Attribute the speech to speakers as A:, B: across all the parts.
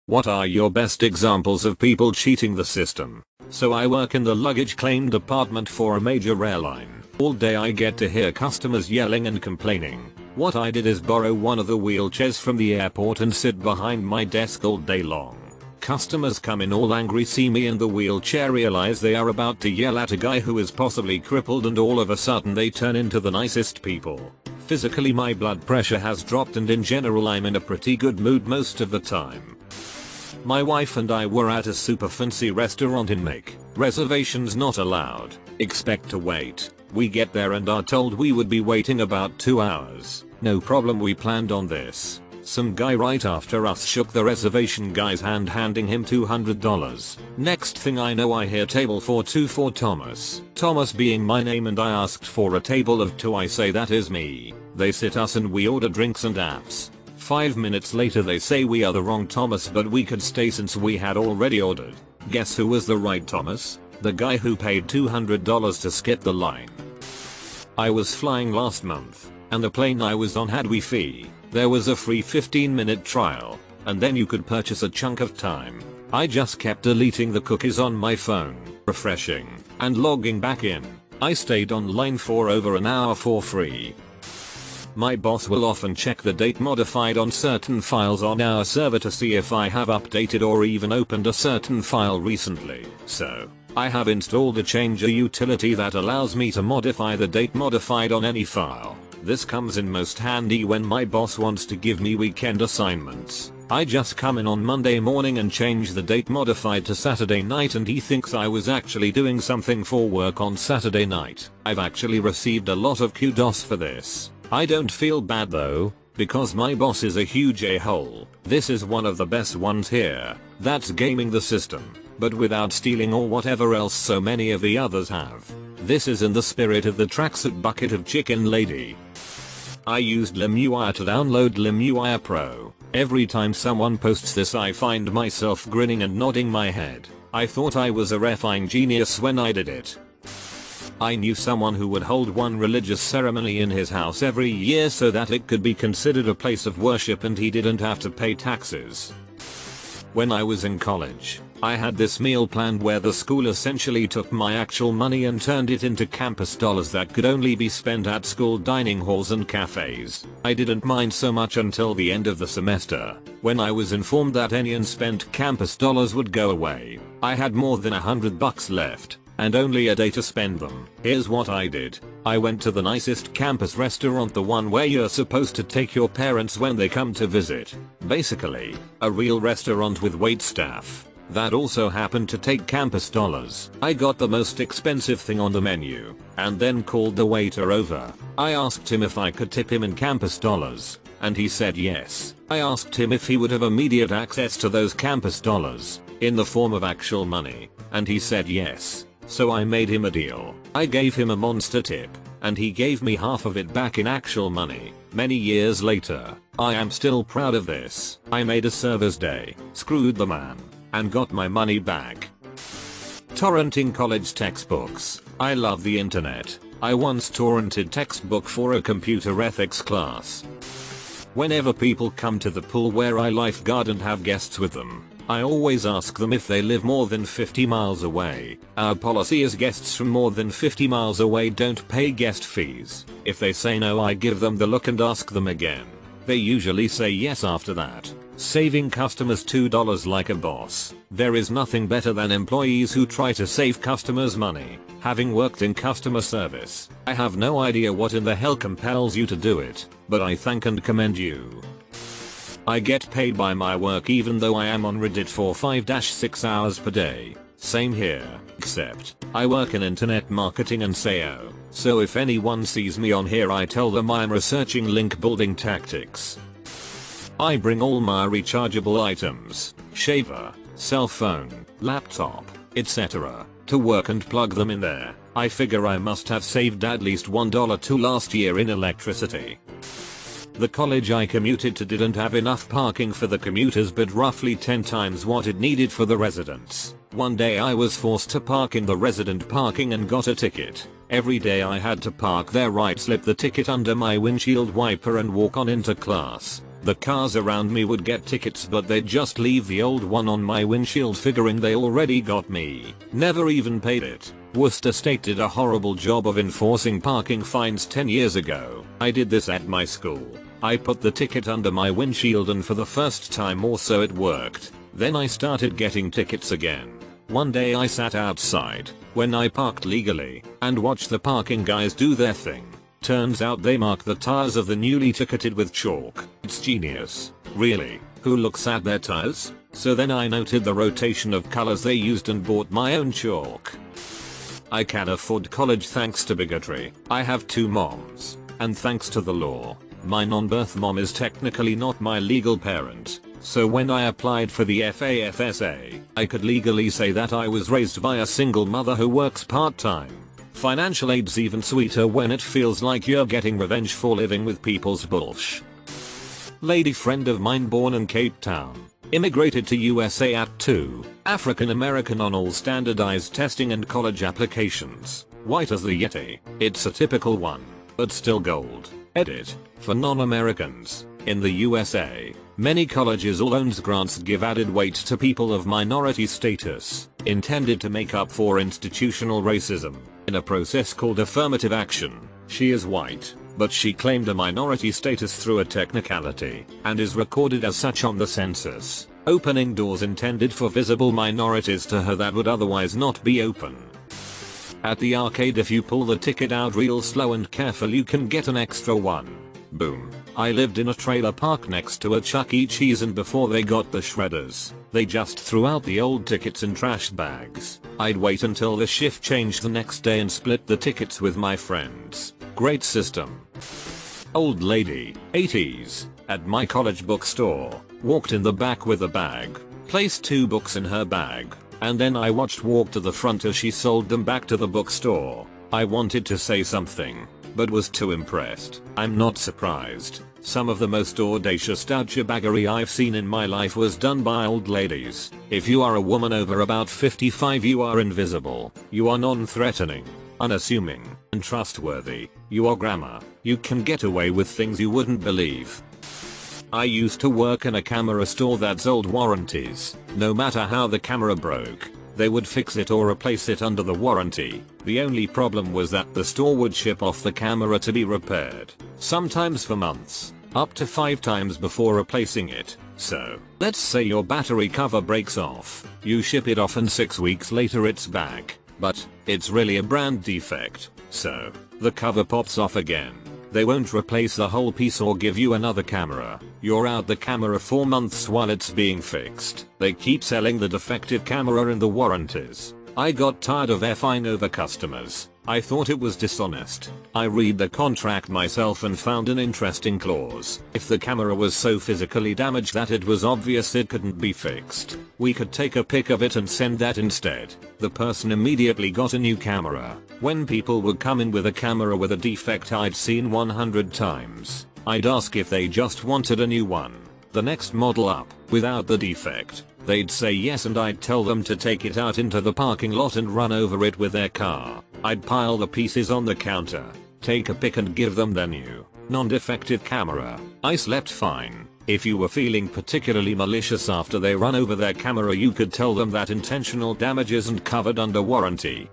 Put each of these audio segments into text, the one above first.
A: What are your best examples of people cheating the system? So I work in the luggage claim department for a major airline. All day I get to hear customers yelling and complaining. What I did is borrow one of the wheelchairs from the airport and sit behind my desk all day long. Customers come in all angry, see me in the wheelchair, realize they are about to yell at a guy who is possibly crippled, and all of a sudden they turn into the nicest people. Physically my blood pressure has dropped and in general I'm in a pretty good mood most of the time. My wife and I were at a super fancy restaurant in Make. Reservations not allowed. Expect to wait. We get there and are told we would be waiting about 2 hours. No problem, we planned on this. Some guy right after us shook the reservation guy's hand, handing him $200. Next thing I know I hear table for 2 for Thomas. Thomas being my name, and I asked for a table of 2. I say that is me. They sit us and we order drinks and apps. 5 minutes later they say we are the wrong Thomas, but we could stay since we had already ordered. Guess who was the right Thomas? The guy who paid $200 to skip the line. I was flying last month, and the plane I was on had Wi-Fi. There was a free 15-minute trial, and then you could purchase a chunk of time. I just kept deleting the cookies on my phone, refreshing, and logging back in. I stayed online for over an hour for free. My boss will often check the date modified on certain files on our server to see if I have updated or even opened a certain file recently. So, I have installed a changer utility that allows me to modify the date modified on any file. This comes in most handy when my boss wants to give me weekend assignments. I just come in on Monday morning and change the date modified to Saturday night, and he thinks I was actually doing something for work on Saturday night. I've actually received a lot of kudos for this. I don't feel bad though, because my boss is a huge a-hole. This is one of the best ones here, that's gaming the system, but without stealing or whatever else so many of the others have. This is in the spirit of the tracksuit bucket of chicken lady. I used LimeWire to download LimeWire Pro. Every time someone posts this I find myself grinning and nodding my head. I thought I was a effing genius when I did it. I knew someone who would hold one religious ceremony in his house every year so that it could be considered a place of worship and he didn't have to pay taxes. When I was in college, I had this meal planned where the school essentially took my actual money and turned it into campus dollars that could only be spent at school dining halls and cafes. I didn't mind so much until the end of the semester, when I was informed that any unspent campus dollars would go away. I had more than $100 left, and only a day to spend them. Here's what I did. I went to the nicest campus restaurant, the one where you're supposed to take your parents when they come to visit. Basically, a real restaurant with waitstaff that also happened to take campus dollars. I got the most expensive thing on the menu, and then called the waiter over. I asked him if I could tip him in campus dollars, and he said yes. I asked him if he would have immediate access to those campus dollars, in the form of actual money, and he said yes. So I made him a deal. I gave him a monster tip, and he gave me half of it back in actual money. Many years later, I am still proud of this. I made a server's day, screwed the man, and got my money back. Torrenting college textbooks. I love the internet. I once torrented textbook for a computer ethics class. Whenever people come to the pool where I lifeguard and have guests with them, I always ask them if they live more than 50 miles away. Our policy is guests from more than 50 miles away don't pay guest fees. If they say no, I give them the look and ask them again. They usually say yes after that, saving customers $2 like a boss. There is nothing better than employees who try to save customers money. Having worked in customer service, I have no idea what in the hell compels you to do it, but I thank and commend you. I get paid by my work even though I am on Reddit for 5-6 hours per day. Same here, except I work in internet marketing and SEO. So if anyone sees me on here I tell them I'm researching link building tactics. I bring all my rechargeable items, shaver, cell phone, laptop, etc. to work and plug them in there. I figure I must have saved at least $1 last year in electricity. The college I commuted to didn't have enough parking for the commuters but roughly 10 times what it needed for the residents. One day I was forced to park in the resident parking and got a ticket. Every day I had to park there, right, slip the ticket under my windshield wiper and walk on into class. The cars around me would get tickets, but they'd just leave the old one on my windshield figuring they already got me. Never even paid it. Worcester State did a horrible job of enforcing parking fines 10 years ago. I did this at my school. I put the ticket under my windshield and for the first time or so it worked. Then I started getting tickets again. One day I sat outside, when I parked legally, and watched the parking guys do their thing. Turns out they mark the tires of the newly ticketed with chalk. It's genius. Really? Who looks at their tires? So then I noted the rotation of colors they used and bought my own chalk. I can afford college thanks to bigotry. I have 2 moms. And thanks to the law, my non-birth mom is technically not my legal parent. So when I applied for the FAFSA, I could legally say that I was raised by a single mother who works part-time. Financial aid's even sweeter when it feels like you're getting revenge for living with people's bullsh. Lady friend of mine born in Cape Town, immigrated to USA at 2, African American on all standardized testing and college applications, white as the Yeti, it's a typical one, but still gold. Edit, for non-Americans, in the USA, many colleges or loans grants give added weight to people of minority status, intended to make up for institutional racism. In a process called affirmative action, she is white, but she claimed a minority status through a technicality, and is recorded as such on the census, opening doors intended for visible minorities to her that would otherwise not be open. At the arcade, if you pull the ticket out real slow and careful, you can get an extra one. Boom. I lived in a trailer park next to a Chuck E. Cheese, and before they got the shredders, they just threw out the old tickets in trash bags. I'd wait until the shift changed the next day and split the tickets with my friends. Great system. Old lady, 80s, at my college bookstore, walked in the back with a bag, placed 2 books in her bag, and then I watched walk to the front as she sold them back to the bookstore. I wanted to say something, but was too impressed. I'm not surprised. Some of the most audacious douchebaggery I've seen in my life was done by old ladies. If you are a woman over about 55, you are invisible. You are non-threatening, unassuming, and trustworthy. You are grandma. You can get away with things you wouldn't believe. I used to work in a camera store that sold warranties. No matter how the camera broke, they would fix it or replace it under the warranty. The only problem was that the store would ship off the camera to be repaired, sometimes for months, up to 5 times before replacing it. So, let's say your battery cover breaks off, you ship it off and 6 weeks later it's back, but it's really a brand defect, so the cover pops off again. They won't replace the whole piece or give you another camera. You're out the camera for months while it's being fixed. They keep selling the defective camera in the warranties. I got tired of effing over customers. I thought it was dishonest. I read the contract myself and found an interesting clause. If the camera was so physically damaged that it was obvious it couldn't be fixed, we could take a pic of it and send that instead. The person immediately got a new camera. When people would come in with a camera with a defect I'd seen 100 times, I'd ask if they just wanted a new one. The next model up, without the defect, they'd say yes and I'd tell them to take it out into the parking lot and run over it with their car. I'd pile the pieces on the counter, take a pic and give them their new, non-defective camera. I slept fine. If you were feeling particularly malicious after they run over their camera, you could tell them that intentional damage isn't covered under warranty.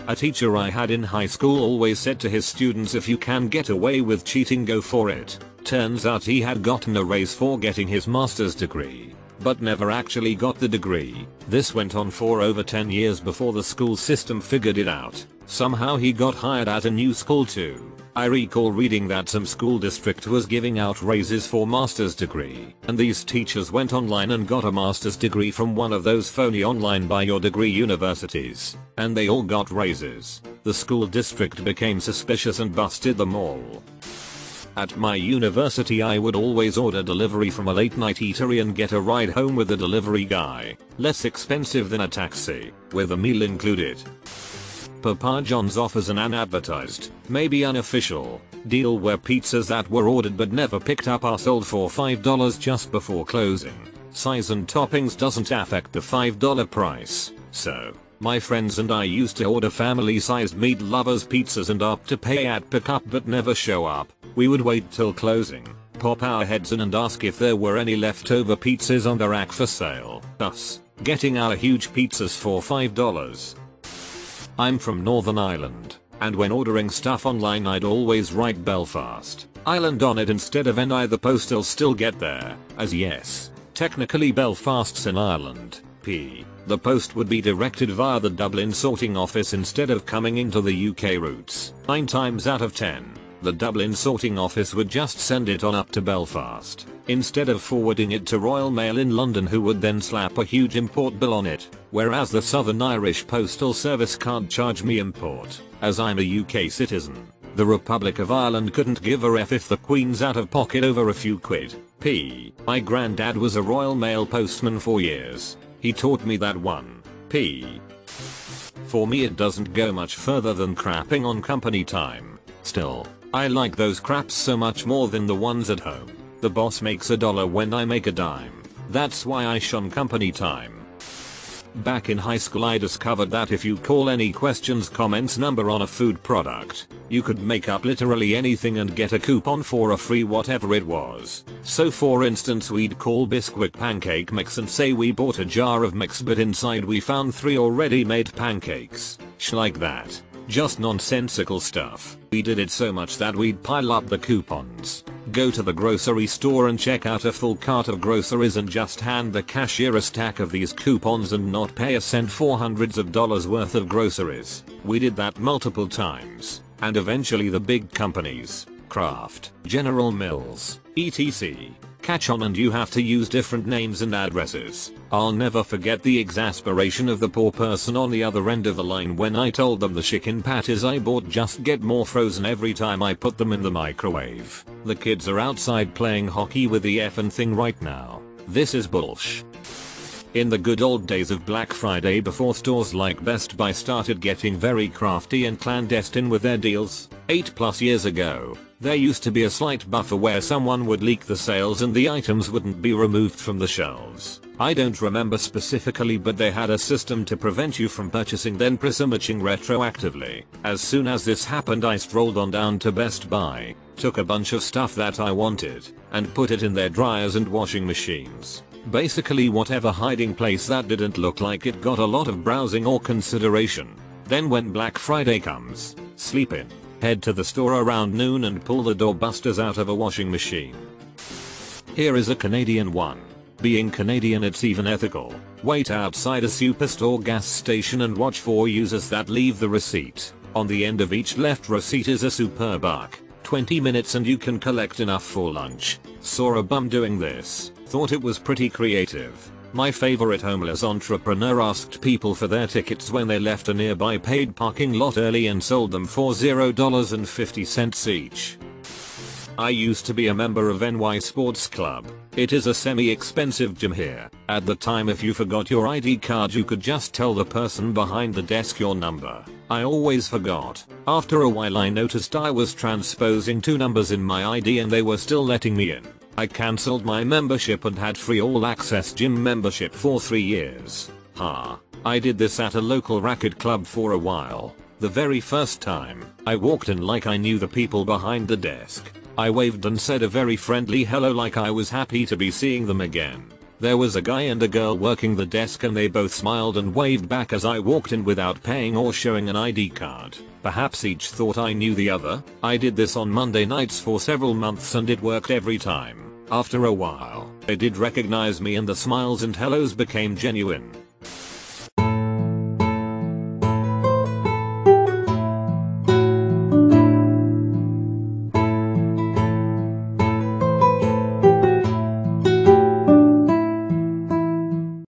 A: A teacher I had in high school always said to his students, if you can get away with cheating, go for it. Turns out he had gotten a raise for getting his master's degree, but never actually got the degree. This went on for over 10 years before the school system figured it out. Somehow he got hired at a new school too. I recall reading that some school district was giving out raises for master's degree, and these teachers went online and got a master's degree from one of those phony online buy your degree universities, and they all got raises. The school district became suspicious and busted them all. At my university I would always order delivery from a late night eatery and get a ride home with the delivery guy. Less expensive than a taxi, with a meal included. Papa John's offers an unadvertised, maybe unofficial, deal where pizzas that were ordered but never picked up are sold for $5 just before closing. Size and toppings doesn't affect the $5 price, so my friends and I used to order family-sized meat lovers pizzas and up to pay at pickup but never show up. We would wait till closing, pop our heads in and ask if there were any leftover pizzas on the rack for sale. Us getting our huge pizzas for $5. I'm from Northern Ireland, and when ordering stuff online I'd always write Belfast Island on it instead of NI. The postal still get there, as yes, technically Belfast's in Ireland. The post would be directed via the Dublin sorting office instead of coming into the UK routes. 9 times out of 10, the Dublin sorting office would just send it on up to Belfast, instead of forwarding it to Royal Mail in London, who would then slap a huge import bill on it, whereas the Southern Irish Postal Service can't charge me import, as I'm a UK citizen. The Republic of Ireland couldn't give a F if the Queen's out of pocket over a few quid. My granddad was a Royal Mail postman for years. He taught me that one. For me it doesn't go much further than crapping on company time. Still, I like those craps so much more than the ones at home. The boss makes $1 when I make a dime. That's why I shun company time. Back in high school I discovered that if you call any questions comments number on a food product, you could make up literally anything and get a coupon for a free whatever it was. So for instance we'd call Bisquick pancake mix and say we bought a jar of mix but inside we found 3 already made pancakes. Like that. Just nonsensical stuff. We did it so much that we'd pile up the coupons, go to the grocery store and check out a full cart of groceries and just hand the cashier a stack of these coupons and not pay a cent for hundreds of dollars worth of groceries. We did that multiple times, and eventually the big companies, Kraft, General Mills, etc., catch on and you have to use different names and addresses. I'll never forget the exasperation of the poor person on the other end of the line when I told them the chicken patties I bought just get more frozen every time I put them in the microwave. The kids are outside playing hockey with the effing thing right now. This is bullsh. In the good old days of Black Friday, before stores like Best Buy started getting very crafty and clandestine with their deals, 8+ years ago, there used to be a slight buffer where someone would leak the sales and the items wouldn't be removed from the shelves. I don't remember specifically, but they had a system to prevent you from purchasing then presuming retroactively. As soon as this happened I strolled on down to Best Buy, took a bunch of stuff that I wanted, and put it in their dryers and washing machines. Basically whatever hiding place that didn't look like it got a lot of browsing or consideration. Then when Black Friday comes, sleep in, head to the store around noon and pull the doorbusters out of a washing machine. Here is a Canadian one. Being Canadian it's even ethical. Wait outside a superstore gas station and watch for users that leave the receipt. On the end of each left receipt is a super buck. 20 minutes and you can collect enough for lunch. Saw a bum doing this. Thought it was pretty creative. My favorite homeless entrepreneur asked people for their tickets when they left a nearby paid parking lot early and sold them for $0.50 each. I used to be a member of NY Sports Club. It is a semi-expensive gym here. At the time if you forgot your ID card you could just tell the person behind the desk your number. I always forgot. After a while I noticed I was transposing 2 numbers in my ID and they were still letting me in. I cancelled my membership and had free all-access gym membership for 3 years. I did this at a local racket club for a while. The very first time, I walked in like I knew the people behind the desk. I waved and said a very friendly hello like I was happy to be seeing them again. There was a guy and a girl working the desk and they both smiled and waved back as I walked in without paying or showing an ID card. Perhaps each thought I knew the other. I did this on Monday nights for several months and it worked every time. After a while, they did recognize me and the smiles and hellos became genuine.